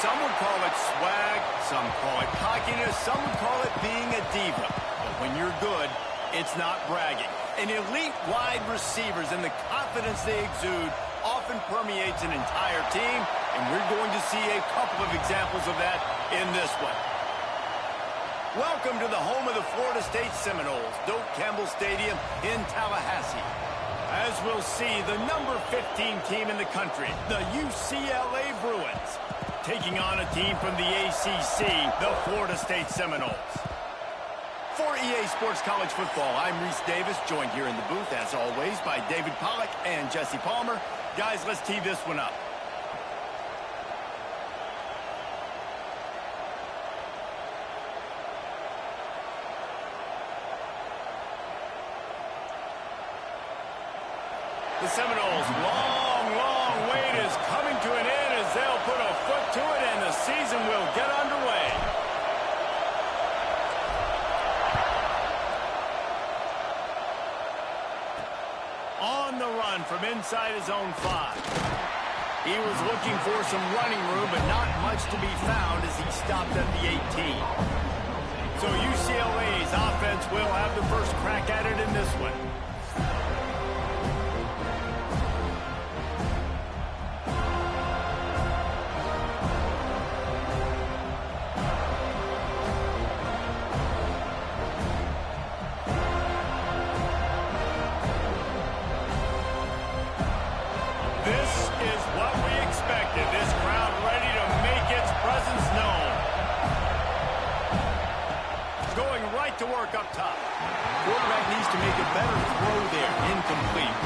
Some would call it swag, some call it cockiness, some would call it being a diva. But when you're good, it's not bragging. An elite wide receivers and the confidence they exude often permeates an entire team, and we're going to see a couple of examples of that in this one. Welcome to the home of the Florida State Seminoles, Doak Campbell Stadium in Tallahassee. As we'll see, the number 15 team in the country, the UCLA Bruins, taking on a team from the ACC, the Florida State Seminoles. For EA Sports College Football, I'm Reese Davis, joined here in the booth, as always, by David Pollack and Jesse Palmer. Guys, let's tee this one up. The Seminoles' long wait is coming to an end as they'll put a foot to it and the season will get underway. On the run from inside his own 5. He was looking for some running room, but not much to be found as he stopped at the 18. So UCLA's offense will have the first crack at it in this one. This crowd ready to make its presence known. Going right to work up top. Quarterback needs to make a better throw there. Incomplete.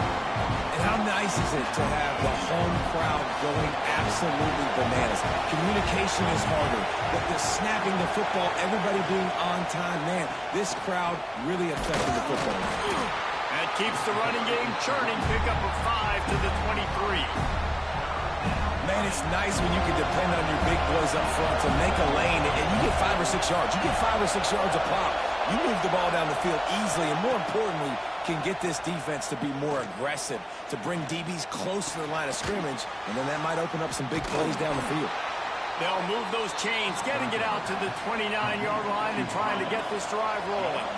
And how nice is it to have the home crowd going absolutely bananas? Communication is harder. But the snapping the football, everybody being on time, man, this crowd really affecting the football. That keeps the running game churning. Pickup of 5 to the 23. Man, it's nice when you can depend on your big boys up front to make a lane, and you get 5 or 6 yards. You get 5 or 6 yards a pop. You move the ball down the field easily, and more importantly, can get this defense to be more aggressive, to bring DBs close to the line of scrimmage, and then that might open up some big plays down the field. They'll move those chains, getting it out to the 29-yard line and trying to get this drive rolling.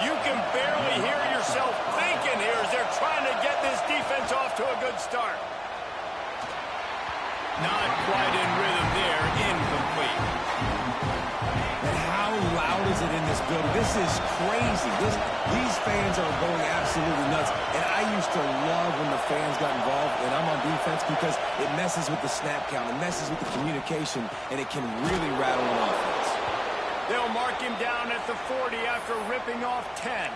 You can barely hear yourself thinking here as they're trying to get this defense off to a good start. Not quite in rhythm there, incomplete. And how loud is it in this building? This is crazy. These fans are going absolutely nuts. And I used to love when the fans got involved, and I'm on defense, because it messes with the snap count, it messes with the communication, and it can really rattle an offense. They'll mark him down at the 40 after ripping off 10.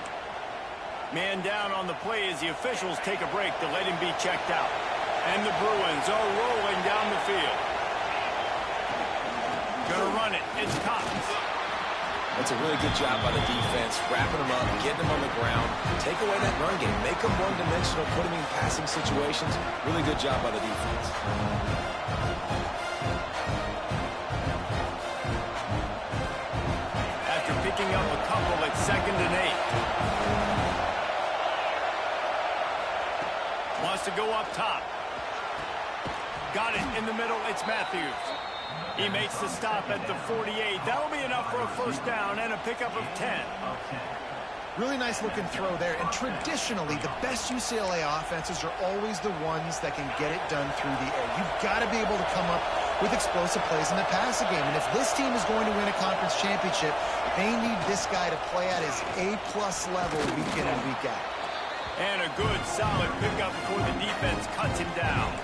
Man down on the play as the officials take a break to let him be checked out. And the Bruins are rolling down the field. Gonna run it. It's Cox. That's a really good job by the defense, wrapping them up, getting them on the ground, take away that run game, make them one-dimensional, put them in passing situations. Really good job by the defense. After picking up a couple at 2nd and 8. Wants to go up top. Got it in the middle. It's Matthews. He makes the stop at the 48. That'll be enough for a first down and a pickup of 10. Really nice looking throw there. And traditionally, the best UCLA offenses are always the ones that can get it done through the air. You've got to be able to come up with explosive plays in the passing game. And if this team is going to win a conference championship, they need this guy to play at his A-plus level week in and week out. And a good, solid pickup before the defense cuts him down.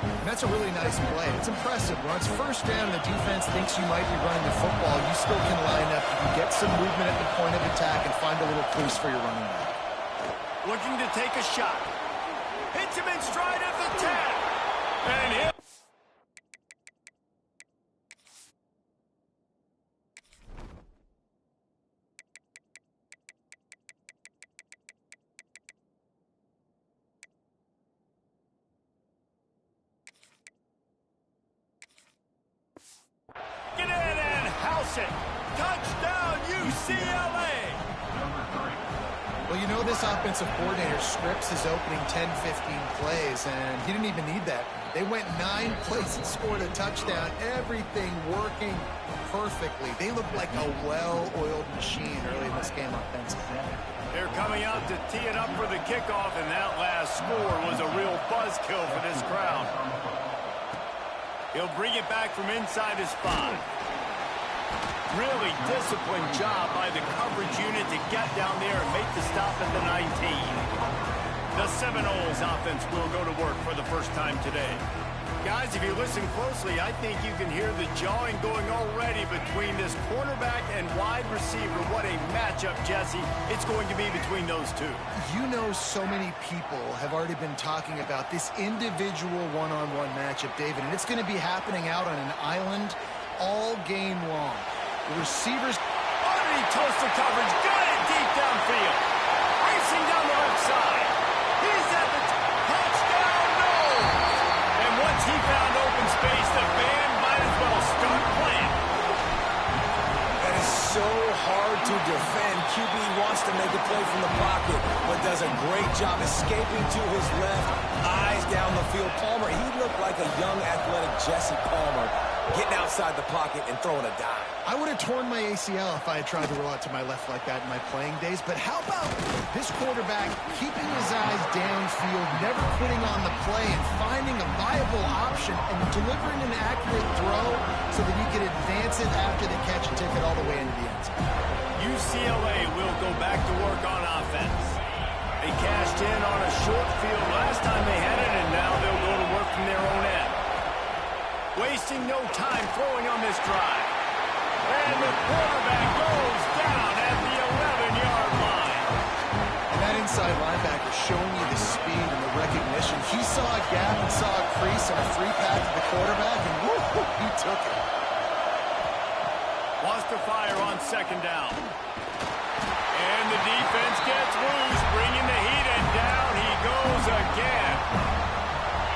And that's a really nice play. It's impressive. When it's first down and the defense thinks you might be running the football, you still can line up. You can get some movement at the point of attack and find a little crease for your running back. Looking to take a shot. Hits him in stride at the 10. And hit. Get in and house it. Touchdown, UCLA. Well, this offensive coordinator scripts his opening 10, 15 plays, and he didn't even need that. They went 9 plays and scored a touchdown. Everything working perfectly. They look like a well-oiled machine early in this game offensively. They're coming out to tee it up for the kickoff, and that last score was a real buzzkill for this crowd. He'll bring it back from inside his 5. Really disciplined job by the coverage unit to get down there and make the stop at the 19. The Seminoles offense will go to work for the first time today. Guys, if you listen closely, I think you can hear the jawing going already between this cornerback and wide receiver. What a matchup, Jesse, it's going to be between those two. You know, so many people have already been talking about this individual one-on-one matchup, David, and it's going to be happening out on an island all game long. The receivers already toasted coverage, got it deep downfield. Racing down the left side. He's at the touchdown, no! And once he found open space, the band might as well start playing. That is so hard to defend. QB wants to make a play from the pocket, but does a great job escaping to his left, eyes down the field. Palmer, he looked like a young athletic Jesse Palmer, getting outside the pocket and throwing a dive. I would have torn my ACL if I had tried to roll out to my left like that in my playing days. But how about this quarterback keeping his eyes downfield, never quitting on the play, and finding a viable option and delivering an accurate throw so that you can advance it after the catch and take it all the way into the end zone. UCLA will go back to work on offense. They cashed in on a short field last time they had it, and now they'll go to work from their own end. Wasting no time throwing on this drive. And the quarterback goes down at the 11-yard line. And that inside linebacker showing you the speed and the recognition. He saw a gap and saw a crease and a free pass to the quarterback, and whoop, he took it. Wants to fire on second down. And the defense gets loose, bringing the heat, and down he goes again.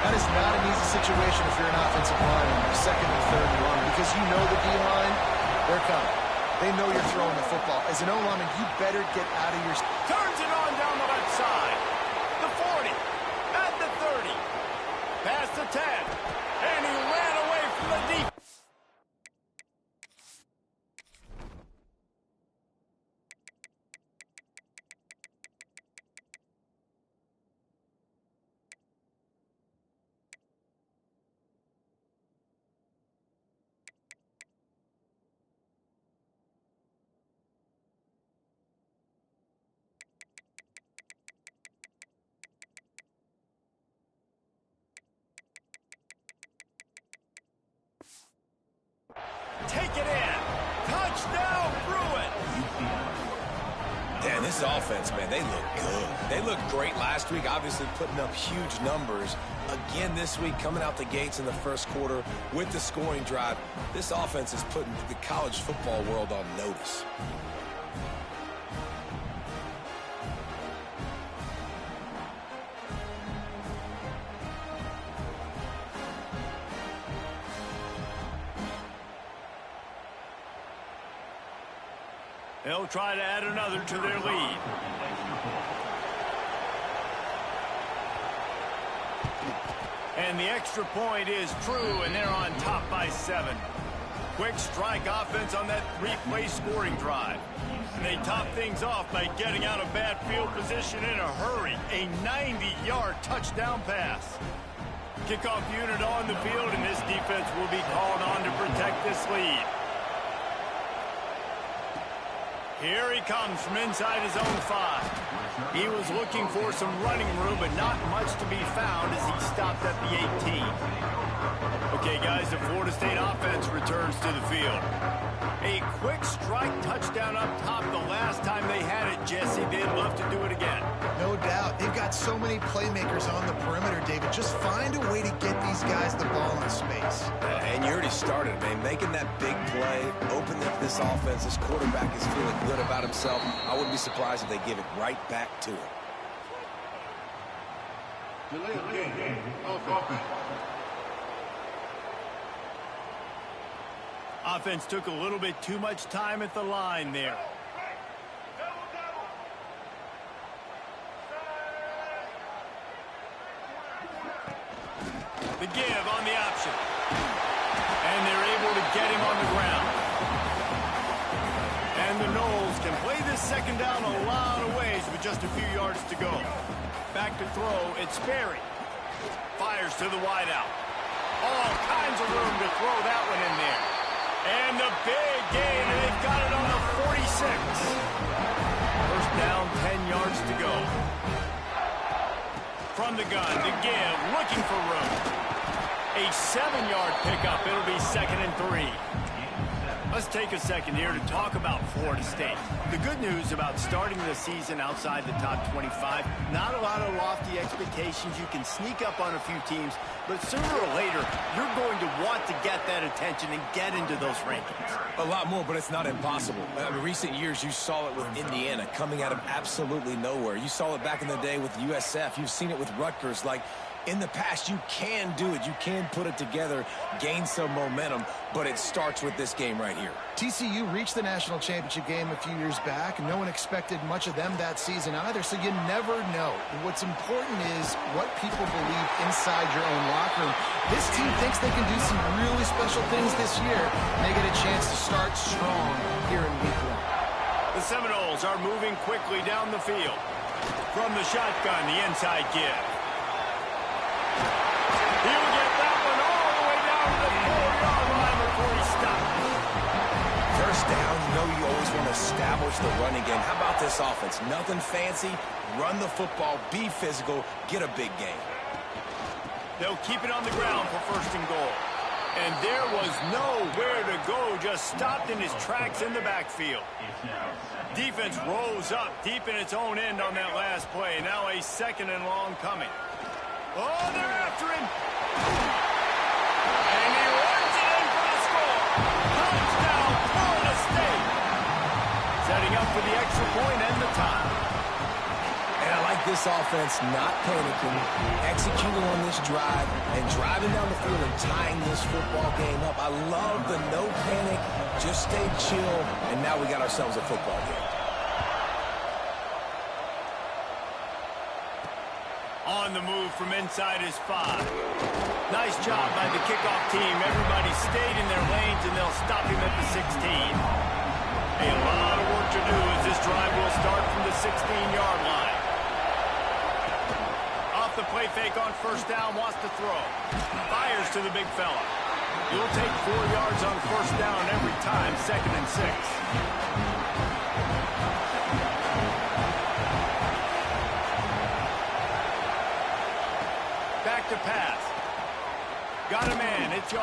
That is not an easy situation if you're an offensive line on your second and third and long, because you know the D-line, they're coming. They know you're throwing the football. As an O-lineman, you better get out of your... Turns it on down the left side. The 40, at the 30, past the 10, and he ran away from the defense. Take it in. Touchdown, Bruin. Damn, this offense, man, they look good. They looked great last week, obviously putting up huge numbers. Again this week, coming out the gates in the first quarter with the scoring drive. This offense is putting the college football world on notice. They'll try to add another to their lead. And the extra point is true, and they're on top by 7. Quick strike offense on that 3-play scoring drive. And they top things off by getting out of bad field position in a hurry. A 90-yard touchdown pass. Kickoff unit on the field, and this defense will be called on to protect this lead. Here he comes from inside his own 5. He was looking for some running room, but not much to be found as he stopped at the 18. Okay, guys, the Florida State offense returns to the field. A quick strike touchdown up top the last time they had it, Jesse. They'd love to do it again. No doubt. They've got so many playmakers on the perimeter, David. Just find a way to get these guys the ball in space. And you already started, man. Making that big play, opening this offense. This quarterback is feeling good about himself. I wouldn't be surprised if they give it right back to him. Offense took a little bit too much time at the line there. Begin second down a lot of ways with just a few yards to go. Back to throw, it's Sperry. Fires to the wideout. All kinds of room to throw that one in there. And the big gain, and they've got it on the 46. First down, 10 yards to go. From the gun to give, looking for room. A 7-yard pickup. It'll be 2nd and 3. Let's take a second here to talk about Florida State. The good news about starting the season outside the top 25, not a lot of lofty expectations. You can sneak up on a few teams, but sooner or later, you're going to want to get that attention and get into those rankings. A lot more, but it's not impossible. In recent years, you saw it with Indiana coming out of absolutely nowhere. You saw it back in the day with USF. You've seen it with Rutgers. Like, in the past, you can do it. You can put it together, gain some momentum, but it starts with this game right here. TCU reached the national championship game a few years back, and no one expected much of them that season either, so you never know. What's important is what people believe inside your own locker room. This team thinks they can do some really special things this year, and they get a chance to start strong here in week 1. The Seminoles are moving quickly down the field. From the shotgun, the inside give. He'll get that one all the way down to the 4-yard line before he stops. First down, you know you always want to establish the running game. How about this offense? Nothing fancy. Run the football, be physical, get a big gain. They'll keep it on the ground for 1st and goal. And there was nowhere to go, just stopped in his tracks in the backfield. Defense rose up deep in its own end on that last play. Now a 2nd and long coming. Oh, they're after him. And he runs it in for the score. Touchdown, Florida State. Setting up for the extra point and the tie. And I like this offense not panicking, executing on this drive, and driving down the field and tying this football game up. I love the no panic, just stay chill, and now we got ourselves a football game. On the move from inside his 5. Nice job by the kickoff team. Everybody stayed in their lanes, and they'll stop him at the 16. A lot of work to do as this drive will start from the 16-yard line. Off the play fake on 1st down, wants to throw. Fires to the big fella. You'll take 4 yards on 1st down every time, 2nd and 6. Back to pass. Got a man, it's Yaw.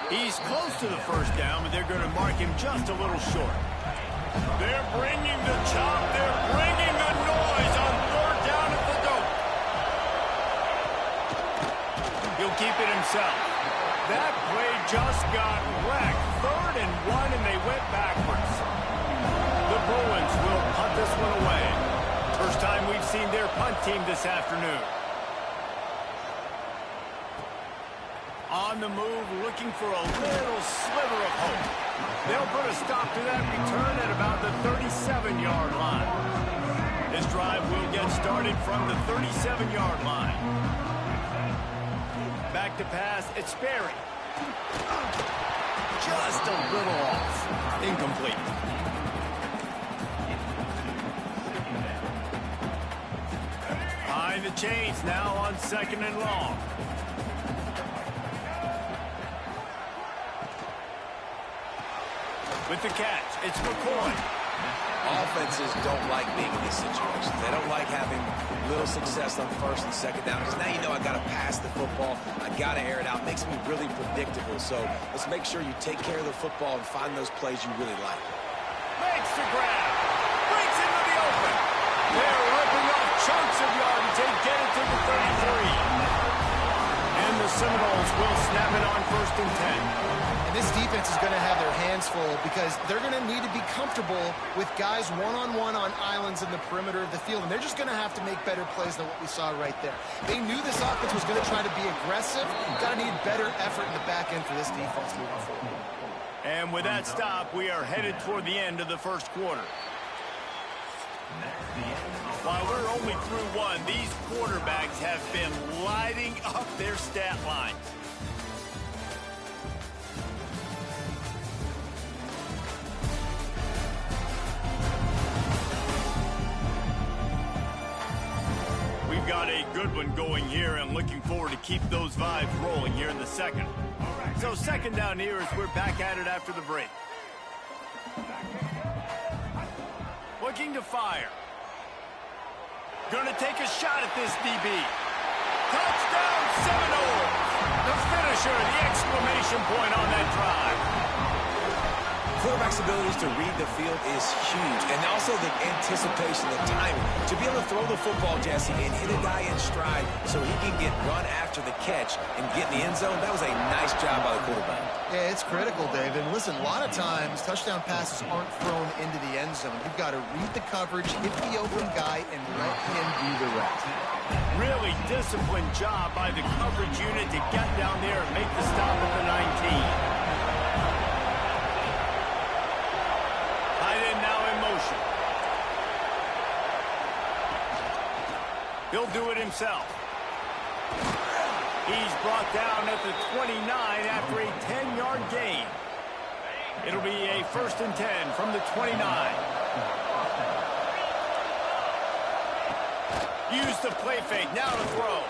He's close to the 1st down, but they're going to mark him just a little short. They're bringing the chop, they're bringing the noise on 3rd down at the dope. He'll keep it himself. That play just got wrecked. 3rd and 1, and they went backwards. The Bruins will punt this one away. First time we've seen their punt team this afternoon. On the move, looking for a little sliver of hope. They'll put a stop to that return at about the 37-yard line. This drive will get started from the 37-yard line. Back to pass, it's Sperry. Just a little off. Incomplete. Behind the chains now on 2nd and long. With the catch, it's McCoy. Offenses don't like being in these situations. They don't like having little success on 1st and 2nd down, because now you know I got to pass the football. I got to air it out. It makes me really predictable. So let's make sure you take care of the football and find those plays you really like. Makes the grab. Breaks into the open. They're ripping off chunks of yardage. They get it to the 33. And the Seminoles will snap it on 1st and 10. This defense is going to have their hands full because they're going to need to be comfortable with guys one-on-one on islands in the perimeter of the field, and they're just going to have to make better plays than what we saw right there. They knew this offense was going to try to be aggressive. Got to need better effort in the back end for this defense moving forward. And with that stop, we are headed toward the end of the 1st quarter. While we're only through 1, these quarterbacks have been lighting up their stat lines. we've got a good one going here and looking forward to keep those vibes rolling here in the second. So second down here as we're back at it after the break. Looking to fire. Gonna take a shot at this DB. Touchdown Seminoles! The finisher, the exclamation point on that drive. Quarterback's abilities to read the field is huge, and also the anticipation, the timing. To be able to throw the football, Jesse, and hit a guy in stride so he can get run after the catch and get in the end zone, that was a nice job by the quarterback. Yeah, it's critical, David. Listen, a lot of times, touchdown passes aren't thrown into the end zone. You've got to read the coverage, hit the open guy, and let him do the rest. Really disciplined job by the coverage unit to get down there and make the stop at the 19. He'll do it himself. He's brought down at the 29 after a 10-yard gain. It'll be a 1st and 10 from the 29. Use the play fake, now to throw.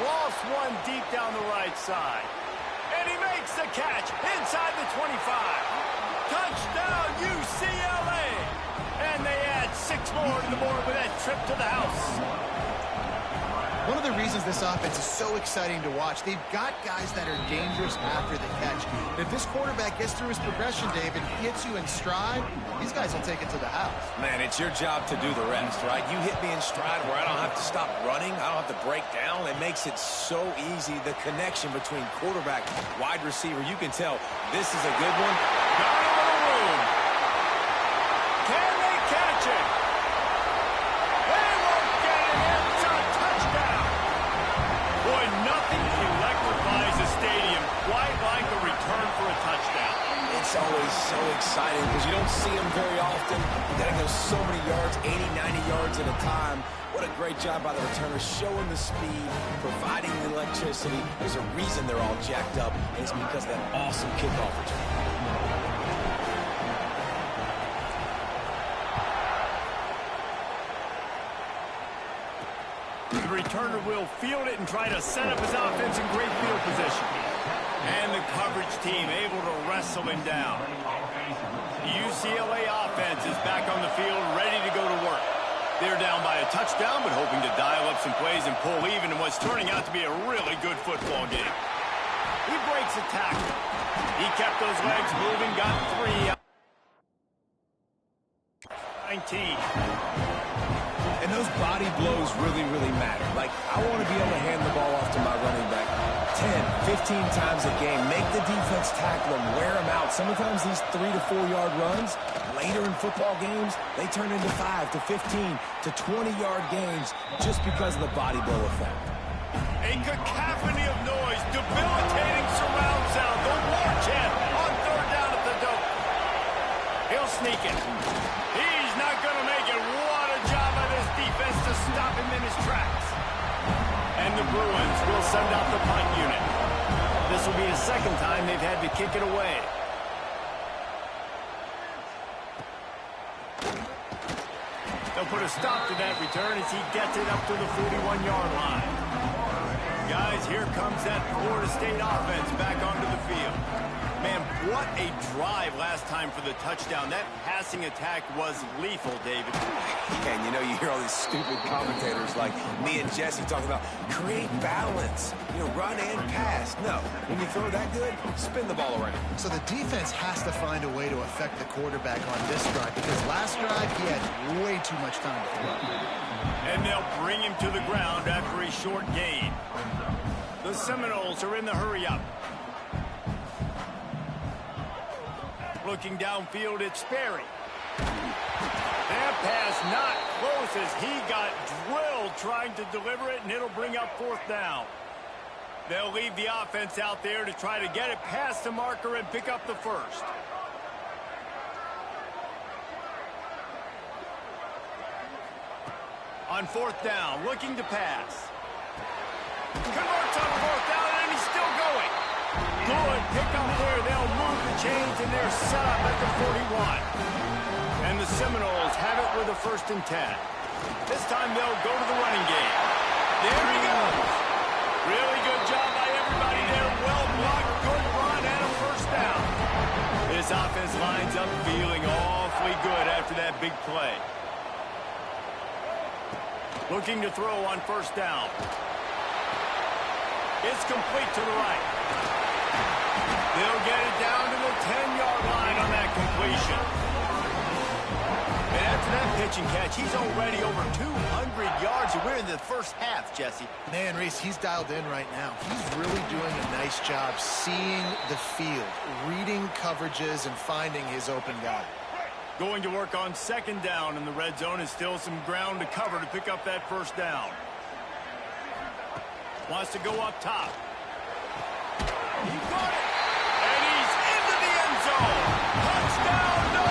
Lost one deep down the right side. And he makes the catch inside the 25. Touchdown, UCLA! And they add 6 more to the board with that trip to the house. One of the reasons this offense is so exciting to watch, they've got guys that are dangerous after the catch. And if this quarterback gets through his progression, David, hits you in stride, these guys will take it to the house. Man, it's your job to do the rest, right? You hit me in stride where I don't have to stop running. I don't have to break down. It makes it so easy. The connection between quarterback, wide receiver, you can tell this is a good one. Got a little room. Can they catch it? They won't get it. It's a touchdown. Boy, nothing electrifies a stadium quite like a return for a touchdown. It's always so exciting because you don't see them very often. You got to go so many yards, 80, 90 yards at a time. What a great job by the returner, showing the speed, providing the electricity. There's a reason they're all jacked up, and it's because of that awesome kickoff return. The returner will field it and try to set up his offense in great field position. And the coverage team able to wrestle him down. The UCLA offense is back on the field, ready to go to work. They're down by a touchdown, but hoping to dial up some plays and pull even in what's turning out to be a really good football game. He breaks a tackle. He kept those legs moving, got 3 out. 19. And those body blows really, really matter. Like, I want to be able to hand the ball off to my running back 10, 15 times a game. Make the defense tackle them, wear them out. Sometimes these 3 to 4 yard runs, later in football games, they turn into 5 to 15 to 20-yard games just because of the body blow effect. A cacophony of noise, debilitating surround sound. The war chant on 3rd down at the dope. He'll sneak it. He's not going to make it. What a job by this defense to stop him in his tracks. And the Bruins will send out the punt unit. This will be the 2nd time they've had to kick it away. They'll put a stop to that return as he gets it up to the 41-yard line. Guys, here comes that Florida State offense back onto the field. Man, what a drive last time for the touchdown. That passing attack was lethal, David. And you know, you hear all these stupid commentators like me and Jesse talking about create balance, you know, run and pass. No, when you throw that good, spin the ball around. So the defense has to find a way to affect the quarterback on this drive because last drive he had way too much time to throw. And they'll bring him to the ground after a short gain. The Seminoles are in the hurry-up. Looking downfield, it's Sperry. That pass not close as he got drilled trying to deliver it, and it'll bring up 4th down. They'll leave the offense out there to try to get it past the marker and pick up the 1st. On 4th down, looking to pass. Converts on 4th down, and he's still going. Good pick up there. They'll move the chains, and they're set up at the 41. And the Seminoles have it with a 1st and 10. This time they'll go to the running game. There he goes. Really good job by everybody there. Well blocked, good run, and a first down. This offense lines up feeling awfully good after that big play. Looking to throw on first down. It's complete to the right. They'll get it down to the 10-yard line on that completion. And after that pitch and catch, he's already over 200 yards. And we're in the first half, Jesse. Man, Reese, he's dialed in right now. He's really doing a nice job seeing the field, reading coverages, and finding his open guy. Going to work on second down in the red zone. Is still some ground to cover to pick up that first down. Wants to go up top. He got it. And he's into the end zone. Touchdown, no!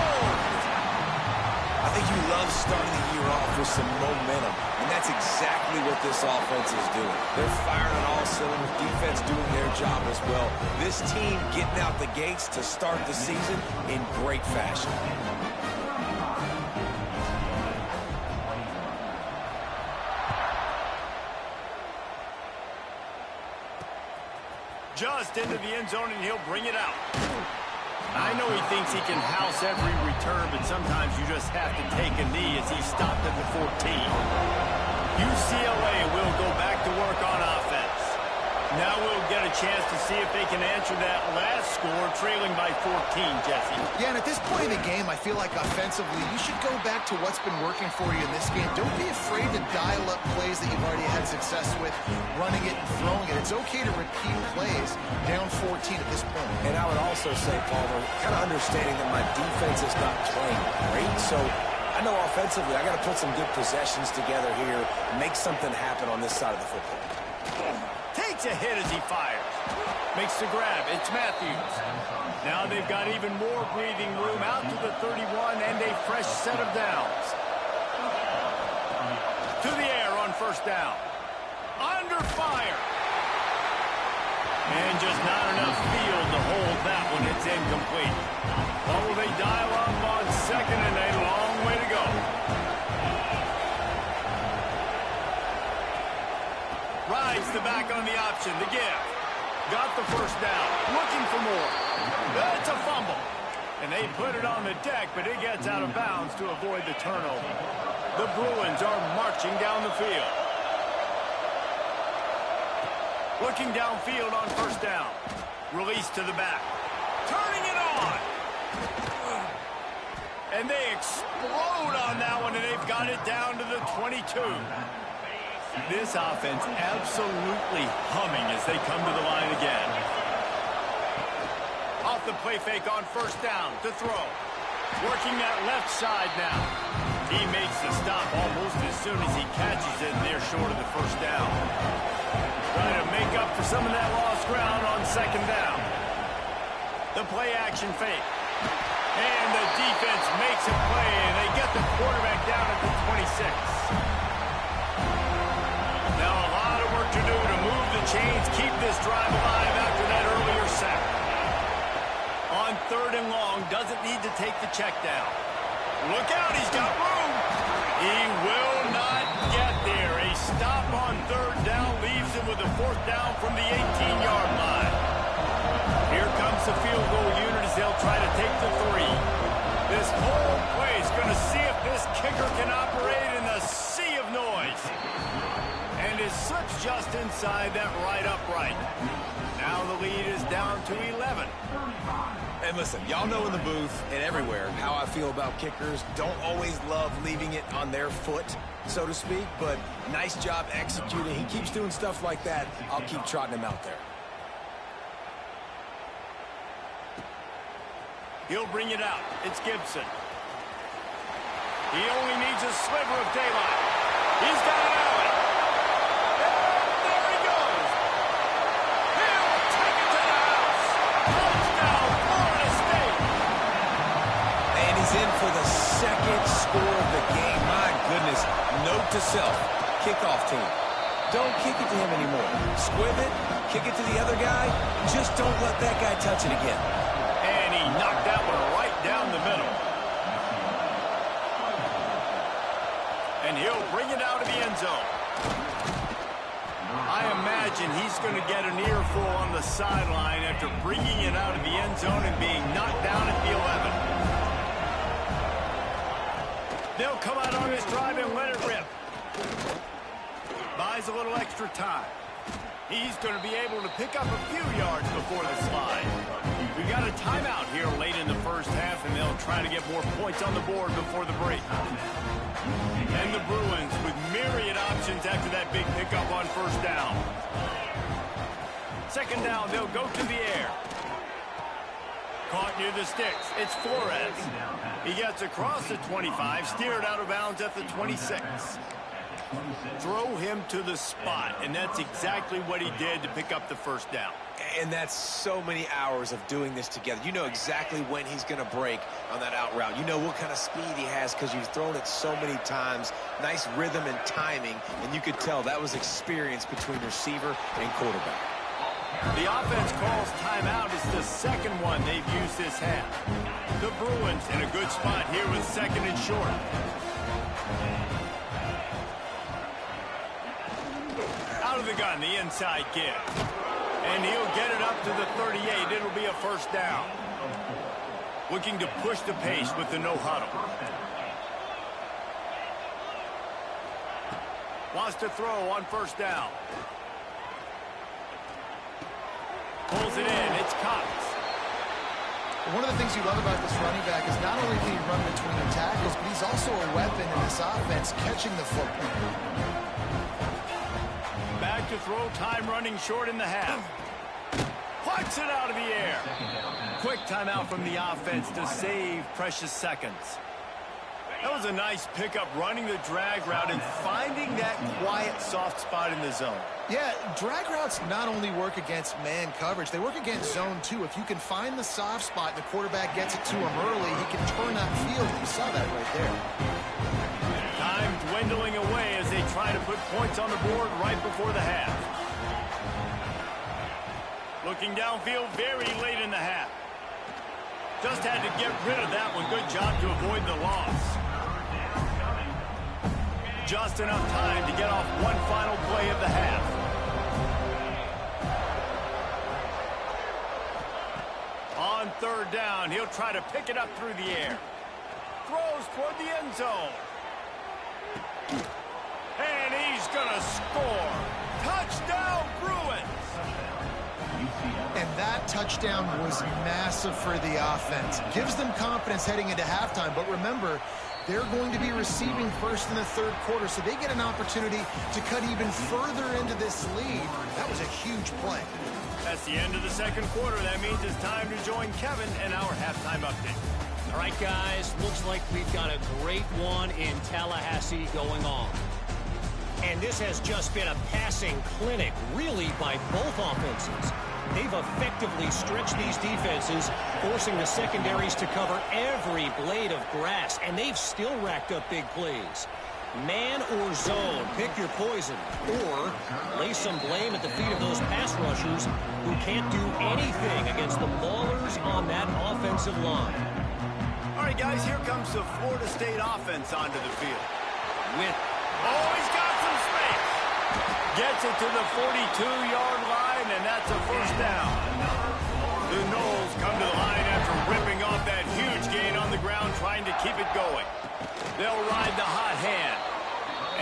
I think you love starting the year off with some momentum, and that's exactly what this offense is doing. They're firing on all cylinders, defense doing their job as well. This team getting out the gates to start the season in great fashion. Just into the end zone, and he'll bring it out. I know he thinks he can house every return, but sometimes you just have to take a knee as he stopped at the 14. UCLA will go back to work on offense. Now we'll get a chance to see if they can answer that last score, trailing by 14, Jesse. Yeah, and at this point in the game, I feel like offensively, you should go back to what's been working for you in this game. Don't be afraid to dial up plays that you've already had success with, running it and throwing it. It's okay to repeat plays down 14 at this point. And I would also say, Palmer, kind of understanding that my defense is not playing great, so I know offensively I got to put some good possessions together here, make something happen on this side of the football. Takes a hit as he fires. Makes the grab. It's Matthews. Now they've got even more breathing room out to the 31 and a fresh set of downs. To the air on first down. Under fire. And just not enough field to hold that one. It's incomplete. What will they dial up on second, and a long way to go. Rides the back on the option. The give. Got the first down. Looking for more. It's a fumble. And they put it on the deck, but it gets out of bounds to avoid the turnover. The Bruins are marching down the field. Looking downfield on first down. Release to the back. Turning it on. And they explode on that one, and they've got it down to the 22. This offense absolutely humming as they come to the line again. Off the play fake on first down to throw. Working that left side now. He makes the stop almost as soon as he catches it, and they're short of the first down. Trying to make up for some of that lost ground on second down. The play action fake. And the defense makes a play, and they get the quarterback down at the 26. Now a lot of work to do to move the chains, keep this drive alive after that earlier sack. On third and long, doesn't need to take the check down. Look out, he's got room. He will not get there. A stop on third down leaves him with a fourth down from the 18-yard line. Here comes the field goal unit as they'll try to take the three. This whole play is going to see if this kicker can operate in the sea of noise. And is slips just inside that right upright. Now the lead is down to 11. And listen, y'all know in the booth and everywhere how I feel about kickers. Don't always love leaving it on their foot, so to speak, but nice job executing. He keeps doing stuff like that. I'll keep trotting him out there. He'll bring it out. It's Gibson. He only needs a sliver of daylight. He's got it out. And there he goes. He'll take it to the house. Touchdown, Florida State. And he's in for the second score of the game. My goodness. Note to self, kickoff team. Don't kick it to him anymore. Squib it, kick it to the other guy. Just don't let that guy touch it again. And he knocked that one right down the middle. And he'll bring it out of the end zone. imagine he's going to get an earful on the sideline after bringing it out of the end zone and being knocked down at the 11. They'll come out on this drive and let it rip. Buys a little extra time. He's going to be able to pick up a few yards before the slide. We've got a timeout here late in the first half, and they'll try to get more points on the board before the break. And the Bruins with myriad options after that big pickup on first down. Second down, they'll go to the air. Caught near the sticks. It's Flores. He gets across the 25, steered out of bounds at the 26. Throw him to the spot, and that's exactly what he did to pick up the first down. And that's so many hours of doing this together. You know exactly when he's going to break on that out route. You know what kind of speed he has because you've thrown it so many times. Nice rhythm and timing, and you could tell that was experience between receiver and quarterback. The offense calls timeout. It's the second one they've used this half. The Bruins in a good spot here with second and short. Out of the gun, the inside give. And he'll get it up to the 38. It'll be a first down. Looking to push the pace with the no huddle. Wants to throw on first down. Pulls it in. It's Cox. One of the things you love about this running back is not only can he run between tackles, but he's also a weapon in this offense catching the football. Back to throw, time running short in the half. Plucks it out of the air. Quick timeout from the offense to save precious seconds. That was a nice pickup, running the drag route and finding that quiet, soft spot in the zone. Yeah, drag routes not only work against man coverage, they work against zone too. If you can find the soft spot and the quarterback gets it to him early, he can turn that field. You saw that right there. Time dwindling away as they try to put points on the board right before the half. Looking downfield very late in the half. Just had to get rid of that one. Good job to avoid the loss. Just enough time to get off one final play of the half. On third down, he'll try to pick it up through the air. Throws toward the end zone. And he's going to score. Touchdown, Bruins. And that touchdown was massive for the offense. Gives them confidence heading into halftime. But remember, they're going to be receiving first in the third quarter, so they get an opportunity to cut even further into this lead. That was a huge play. That's the end of the second quarter. That means it's time to join Kevin and our halftime update. All right, guys, looks like we've got a great one in Tallahassee going on. And this has just been a passing clinic, really, by both offenses. They've effectively stretched these defenses, forcing the secondaries to cover every blade of grass, and they've still racked up big plays. Man or zone, pick your poison, or lay some blame at the feet of those pass rushers who can't do anything against the ballers on that offensive line. All right, guys, here comes the Florida State offense onto the field. Oh, he's got some space. Gets it to the 42-yard line, and that's a first down. The Noles come to the line after ripping off that huge gain on the ground, trying to keep it going. They'll ride the hot hand.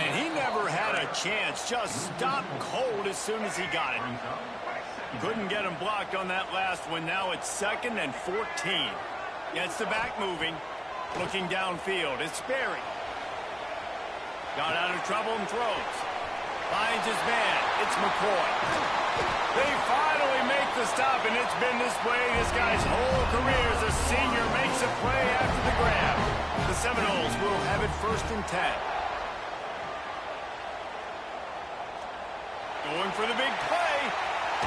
And he never had a chance. Just stopped cold as soon as he got it. Couldn't get him blocked on that last one. Now it's 2nd and 14. Gets the back moving. Looking downfield. It's Sperry. Got out of trouble and throws. Finds his man. It's McCoy. They finally make the stop, and it's been this way this guy's whole career as a senior makes a play after the grab. The Seminoles will have it 1st and 10. Going for the big play.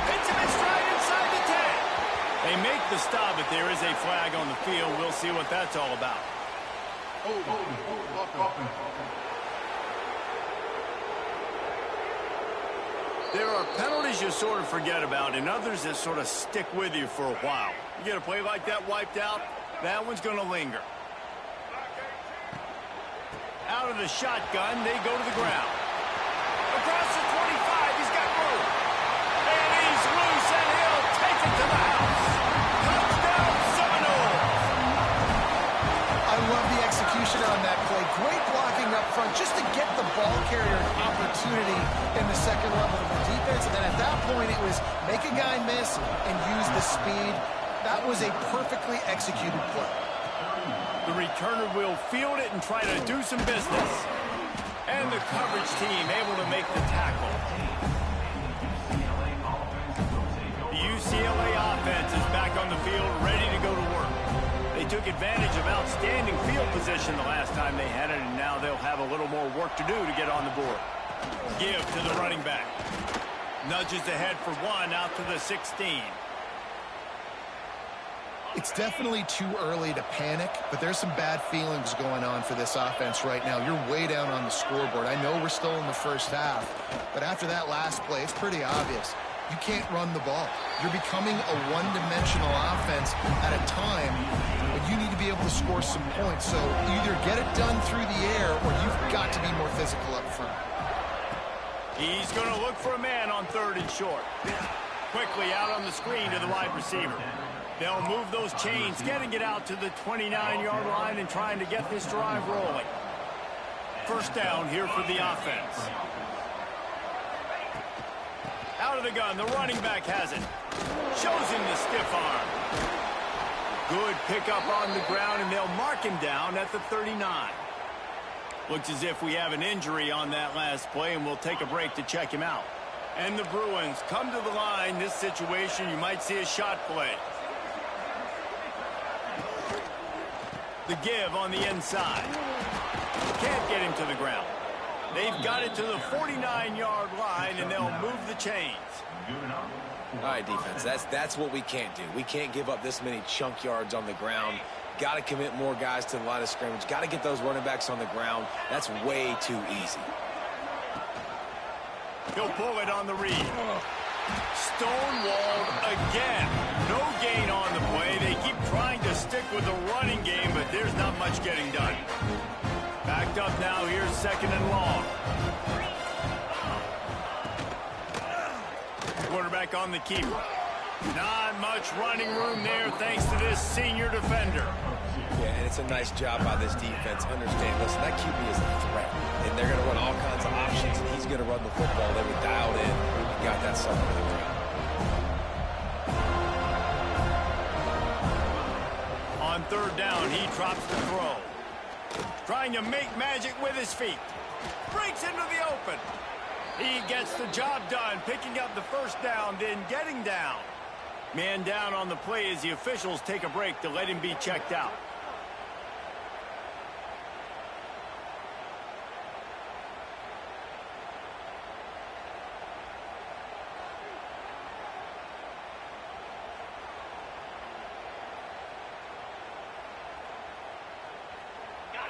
Hits him in stride inside the 10. They make the stop, but there is a flag on the field. We'll see what that's all about. There are penalties you sort of forget about and others that sort of stick with you for a while. You get a play like that wiped out, that one's going to linger. Out of the shotgun, they go to the ground. Across the 25, he's got room. love the execution on that play. Great blocking up front just to get the ball carrier an opportunity in the second level of the defense. And then at that point, it was make a guy miss and use the speed. That was a perfectly executed play. The returner will field it and try to do some business. And the coverage team able to make the tackle. The UCLA offense is back on the field, ready to go to work. They took advantage of outstanding field position the last time they had it, and now they'll have a little more work to do to get on the board. Give to the running back. Nudges ahead for one out to the 16. It's definitely too early to panic, but there's some bad feelings going on for this offense right now. You're way down on the scoreboard. I know we're still in the first half, but after that last play, it's pretty obvious. You can't run the ball. You're becoming a one-dimensional offense at a time when you need to be able to score some points. So either get it done through the air or you've got to be more physical up front. He's going to look for a man on 3rd and short. Quickly out on the screen to the wide receiver. They'll move those chains, getting it out to the 29-yard line and trying to get this drive rolling. First down here for the offense. Out of the gun, the running back has it. Shows him the stiff arm. Good pickup on the ground, and they'll mark him down at the 39. Looks as if we have an injury on that last play, and we'll take a break to check him out. And the Bruins come to the line. This situation, you might see a shot play. The give on the inside. Can't get him to the ground. They've got it to the 49-yard line, and they'll move the chains. All right, defense, that's what we can't do. We can't give up this many chunk yards on the ground. Got to commit more guys to the line of scrimmage. Got to get those running backs on the ground. That's way too easy. He'll pull it on the read. Stonewalled again. No gain on the play. They keep trying to stick with the running game, but there's not much getting done. Backed up now. Here's 2nd and long. Quarterback on the keeper. Not much running room there thanks to this senior defender. Yeah, and it's a nice job by this defense. Understand, listen, that QB is a threat. And they're going to run all kinds of options, and he's going to run the football. They were dialed in and got that sucker to the ground. On 3rd down, he drops the throw. Trying to make magic with his feet. Breaks into the open. He gets the job done, picking up the first down, then getting down. Man down on the play as the officials take a break to let him be checked out.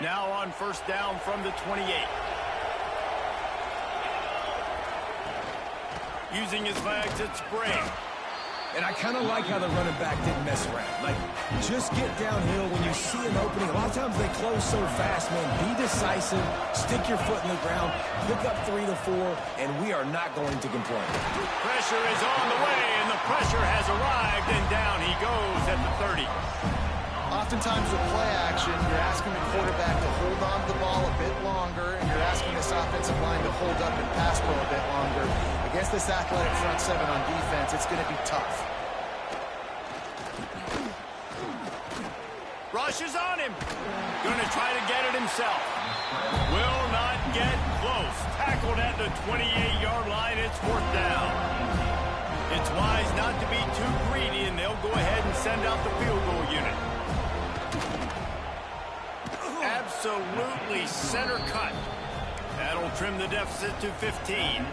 Now on 1st down from the 28. Using his legs at spring. And I kind of like how the running back didn't mess around. Like, just get downhill when you see an opening. A lot of times they close so fast, man. Be decisive, stick your foot in the ground, pick up 3 to 4, and we are not going to complain. Pressure is on the way, and the pressure has arrived, and down he goes at the 30. Oftentimes with play action, you're asking the quarterback to hold on to the ball a bit longer, and you're asking this offensive line to hold up and pass pro a bit longer. Against this athletic front 7 on defense, it's going to be tough. Rush is on him. Going to try to get it himself. Will not get close. Tackled at the 28-yard line. It's 4th down. It's wise not to be too greedy, and they'll go ahead and send out the field goal unit. Absolutely center cut. That'll trim the deficit to 15.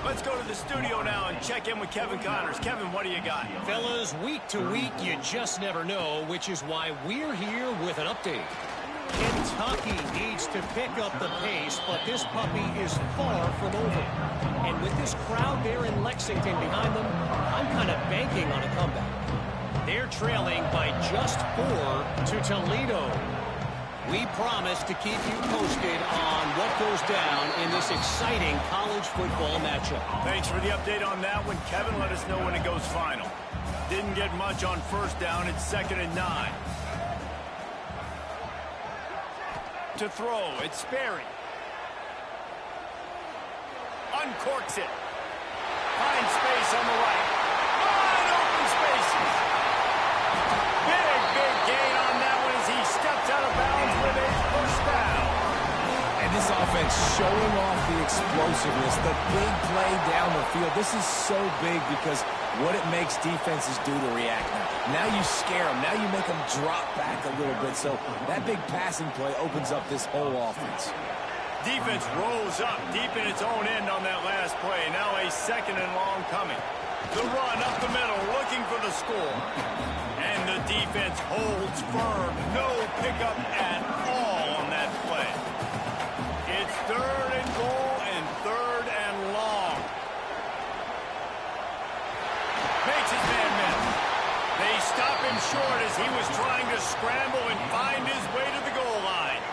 Let's go to the studio now and check in with Kevin Connors. Kevin, what do you got? Fellas, week to week, you just never know, which is why we're here with an update. Kentucky needs to pick up the pace, but this puppy is far from over. And with this crowd there in Lexington behind them, I'm kind of banking on a comeback. They're trailing by just 4 to Toledo. We promise to keep you posted on what goes down in this exciting college football matchup. Thanks for the update on that one, Kevin. Let us know when it goes final. Didn't get much on 1st down. It's 2nd and 9. to throw. It's Sperry. Uncorks it. Finds space on the right. Wide open spaces. Big gain on that one as he steps out of bounds with a first down. And this offense showing off the explosiveness, the big play down the field. This is so big because what it makes defenses do to react now. Now you scare them. Now you make them drop back a little bit. So that big passing play opens up this whole offense. Defense rolls up deep in its own end on that last play. Now a second and long coming. The run up the middle, looking for the score. And the defense holds firm. No pickup at all on that play. It's 3rd and goal and 3rd and long. Makes his man miss. They stop him short as he was trying to scramble and find his way to the goal line.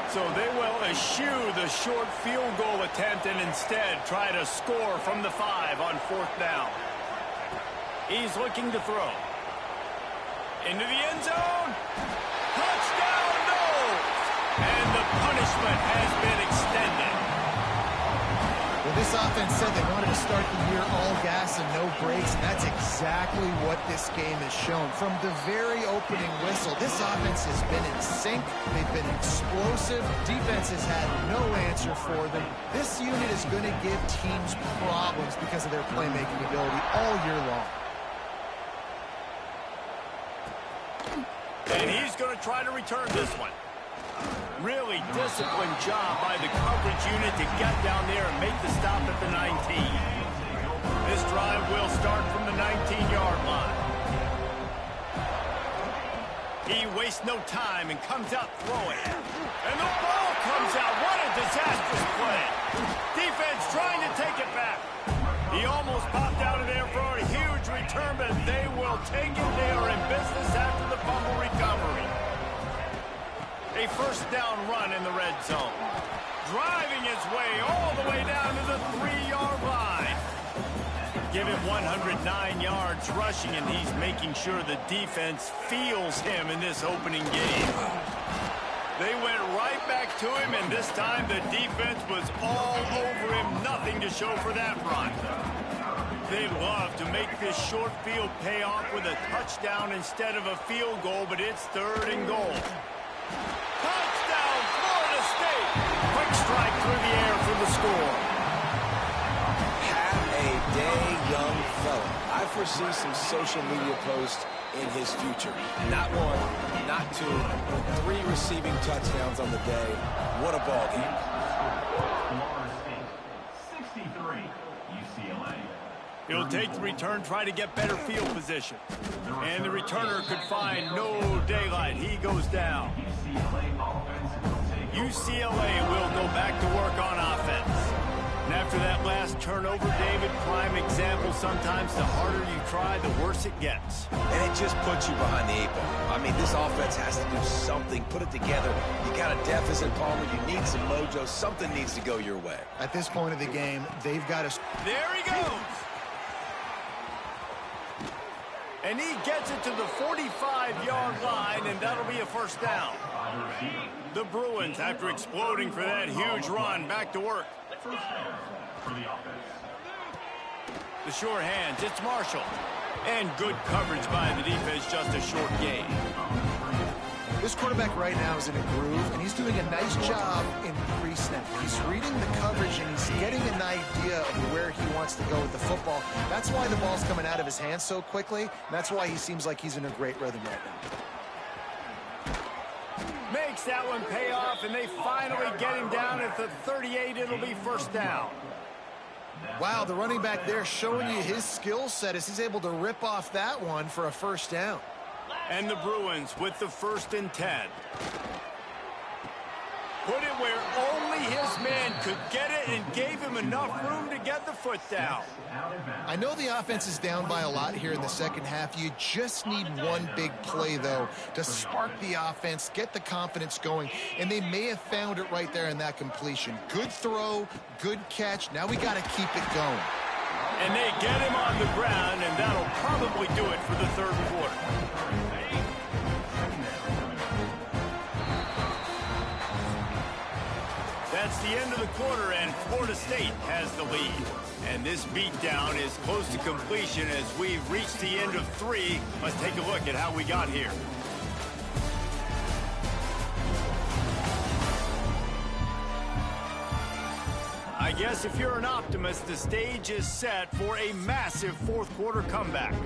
So they will eschew the short field goal attempt and instead try to score from the 5 on 4th down. He's looking to throw. Into the end zone. Touchdown, no! And the punishment has been extended. Well, this offense said they wanted to start the year all gas and no brakes, and that's exactly what this game has shown. From the very opening whistle, this offense has been in sync. They've been explosive. Defense has had no answer for them. This unit is going to give teams problems because of their playmaking ability all year long. And he's going to try to return this one. Really disciplined job by the coverage unit to get down there and make the stop at the 19. This drive will start from the 19-yard line. He wastes no time and comes out throwing. And the ball comes out. What a disastrous play. Defense trying to take it back. He almost popped out of there for a huge return, but they will take it. They are in business after the fumble recovery. A first down run in the red zone. Driving his way all the way down to the 3-yard line. Give him 109 yards rushing, and he's making sure the defense feels him in this opening game. They went right back to him, and this time the defense was all over him. Nothing to show for that run. They'd love to make this short field pay off with a touchdown instead of a field goal, but it's 3rd and goal. Touchdown, Florida State! Quick strike through the air for the score. Have a day, young fella. I foresee some social media posts in his future. Not 1, not 2, but 3 receiving touchdowns on the day. What a ball game. Florida State, 63, UCLA. He'll take the return, try to get better field position. And the returner could find no daylight. He goes down. UCLA will go back to work on offense. And after that last turnover, David, prime example, sometimes the harder you try, the worse it gets. And it just puts you behind the 8 ball. I mean, this offense has to do something. Put it together. You got a deficit, Palmer. You need some mojo. Something needs to go your way. At this point of the game, they've got to... There he goes. And he gets it to the 45-yard line, and that'll be a first down. The Bruins, after exploding for that huge run, back to work. The sure hands, it's Marshall. And good coverage by the defense, just a short gain. This quarterback right now is in a groove, and he's doing a nice job in pre-snap. He's reading the coverage, and he's getting an idea of where he wants to go with the football. That's why the ball's coming out of his hands so quickly, and that's why he seems like he's in a great rhythm right now. Makes that one pay off, and they finally get him down at the 38. It'll be first down. Wow, the running back there showing you his skill set as he's able to rip off that one for a first down. And the Bruins with the 1st and 10. Put it where only his man could get it and gave him enough room to get the foot down. I know the offense is down by a lot here in the second half. You just need one big play, though, to spark the offense, get the confidence going, and they may have found it right there in that completion. Good throw, good catch. Now we got to keep it going. And they get him on the ground, and that'll probably do it for the 3rd quarter. That's the end of the quarter, and Florida State has the lead. And this beatdown is close to completion as we've reached the end of 3. Let's take a look at how we got here. I guess if you're an optimist, the stage is set for a massive fourth quarter comeback.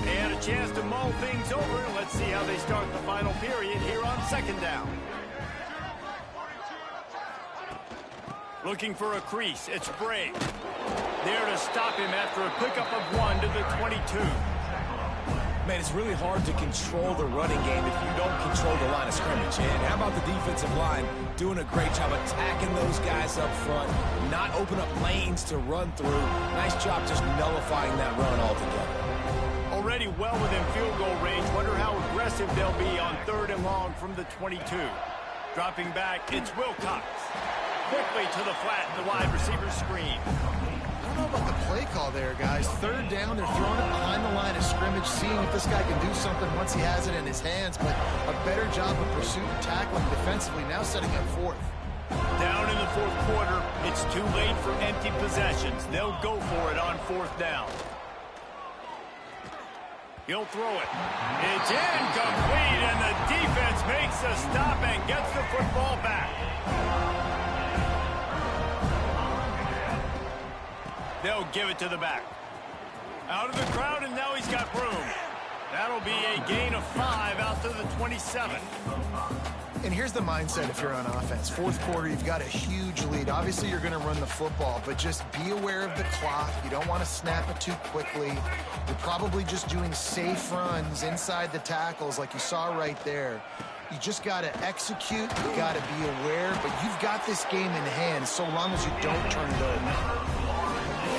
They had a chance to mull things over. Let's see how they start the final period here on second down. Looking for a crease. It's Bray. There to stop him after a pickup of 1 to the 22. Man, it's really hard to control the running game if you don't control the line of scrimmage. And how about the defensive line doing a great job attacking those guys up front, not open up lanes to run through. Nice job just nullifying that run altogether. Already well within field goal range. Wonder how aggressive they'll be on 3rd and long from the 22. Dropping back, it's Wilcox. Quickly to the flat, the wide receiver screen. I don't know about the play call there, guys. 3rd down, they're throwing it behind the line of scrimmage, seeing if this guy can do something once he has it in his hands, but a better job of pursuit and tackling defensively, now setting up 4th. Down in the 4th quarter, it's too late for empty possessions. They'll go for it on 4th down. He'll throw it. It's incomplete, and the defense makes a stop and gets the football back. They'll give it to the back. Out of the crowd, and now he's got room. That'll be a gain of 5 out to the 27. And here's the mindset if you're on offense. 4th quarter, you've got a huge lead. Obviously, you're going to run the football, but just be aware of the clock. You don't want to snap it too quickly. You're probably just doing safe runs inside the tackles like you saw right there. You just got to execute. You got to be aware, but you've got this game in hand so long as you don't turn it over.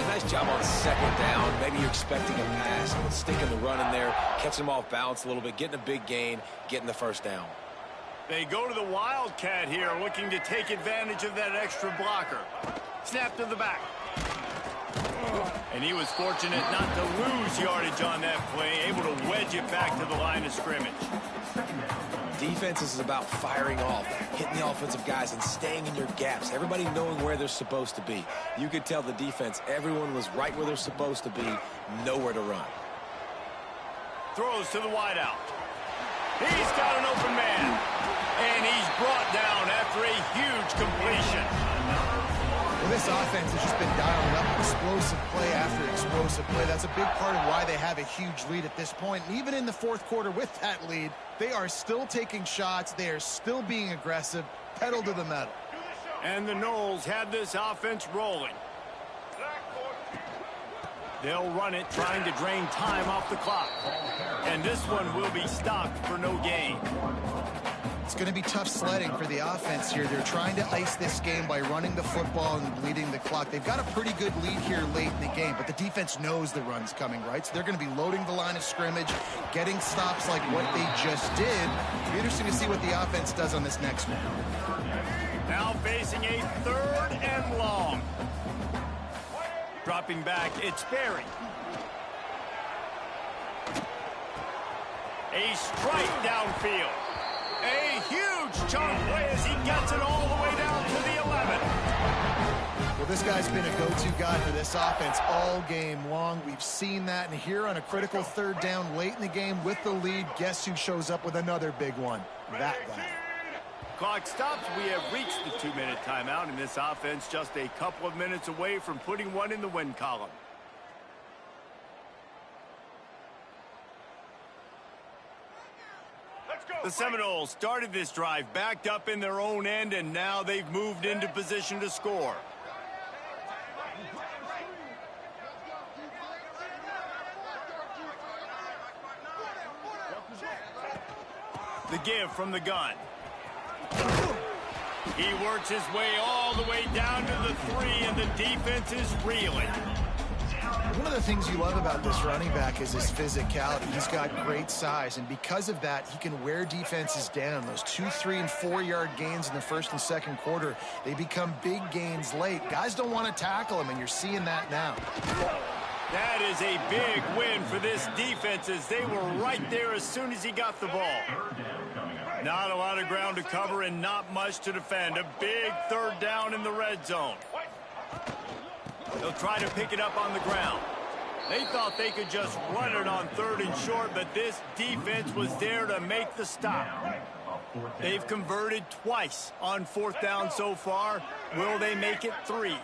Nice job on 2nd down. Maybe you're expecting a pass, but sticking the run in there, catching them off balance a little bit, getting a big gain, getting the 1st down. They go to the Wildcat here, looking to take advantage of that extra blocker. Snap to the back. And he was fortunate not to lose yardage on that play, able to wedge it back to the line of scrimmage. Defense is about firing off, hitting the offensive guys and staying in your gaps. Everybody knowing where they're supposed to be. You could tell the defense, everyone was right where they're supposed to be, nowhere to run. Throws to the wideout. He's got an open man. And he's brought down after a huge completion. Well, this offense has just been dialing up explosive play after explosive play. That's a big part of why they have a huge lead at this point. And even in the 4th quarter with that lead, they are still taking shots. They are still being aggressive, pedal to the metal. And the Noles have this offense rolling. They'll run it, trying to drain time off the clock. And this one will be stopped for no gain. It's going to be tough sledding for the offense here. They're trying to ice this game by running the football and bleeding the clock. They've got a pretty good lead here late in the game, but the defense knows the run's coming, right? So they're going to be loading the line of scrimmage, getting stops like what they just did. It'll be interesting to see what the offense does on this next one. Now facing a 3rd and long. Dropping back, it's Berry. A strike downfield. A huge chunk play as he gets it all the way down to the 11. Well, this guy's been a go-to guy for this offense all game long. We've seen that, and here on a critical 3rd down late in the game with the lead, guess who shows up with another big one? That guy. Clock stops. We have reached the 2-minute timeout, and this offense just a couple of minutes away from putting one in the win column. The Seminoles started this drive backed up in their own end, and now they've moved into position to score. The give from the gun. He works his way all the way down to the 3, and the defense is reeling. One of the things you love about this running back is his physicality. He's got great size, and because of that, he can wear defenses down. Those 2, 3, and 4-yard gains in the first and second quarter, they become big gains late. Guys don't want to tackle him, and you're seeing that now. That is a big win for this defense as they were right there as soon as he got the ball. Not a lot of ground to cover and not much to defend. A big third down in the red zone. They'll try to pick it up on the ground. They thought they could just run it on 3rd and short, but this defense was there to make the stop. They've converted twice on 4th down so far. Will they make it 3?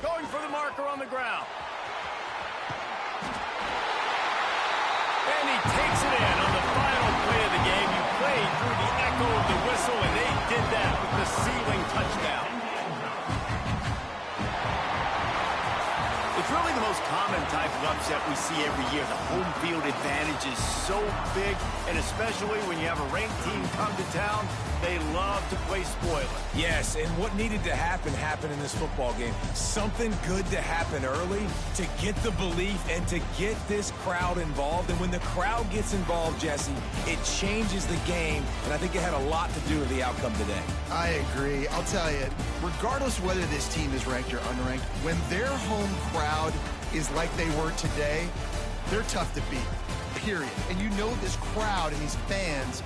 Going for the marker on the ground. And he takes it in on the final play of the game. You played through the echo of the whistle, and they did that with the ceiling touchdown. It's really the most common type of upset we see every year. The home field advantage is so big, and especially when you have a ranked team come to town, they love to play spoiler. Yes, and what needed to happen happened in this football game. Something good to happen early to get the belief and to get this crowd involved. And when the crowd gets involved, Jesse, it changes the game, and I think it had a lot to do with the outcome today. I agree. I'll tell you, regardless whether this team is ranked or unranked, when their home crowd is like they were today, they're tough to beat, period. And you know this crowd and these fans